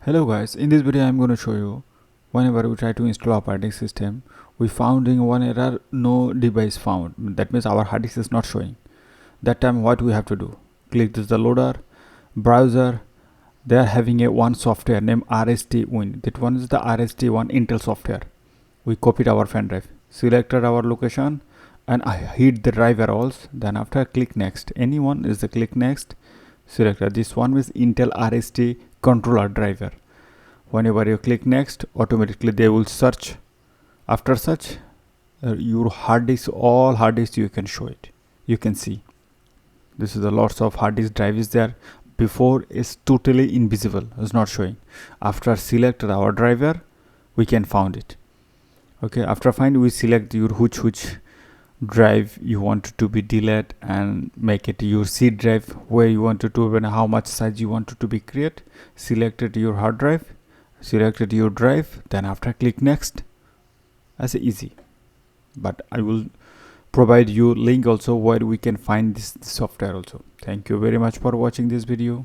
Hello guys, in this video I am going to show you whenever we try to install operating system, we found in one error no device found. That means our hard disk is not showing. That time what we have to do? Click this the loader, browser. They are having a one software named RST Win. That one is the RST1 Intel software. We copied our pen drive, selected our location, and I hit the driver also. Then after click next. Anyone is the click next. Selected this one is Intel RST controller driver. Whenever you click next, automatically they will search. After search, your hard disk, all hard disks you can show it. You can see this is a lots of hard disk drive is there. Before is totally invisible, it's not showing. After select our driver, we can find it. Okay, after find we select your which drive you want to be delete and make it your C drive where you want to and how much size you want to be create. Selected your hard drive, selected your drive, then after click next. As easy. But I will provide you link also where we can find this software also. Thank you very much for watching this video.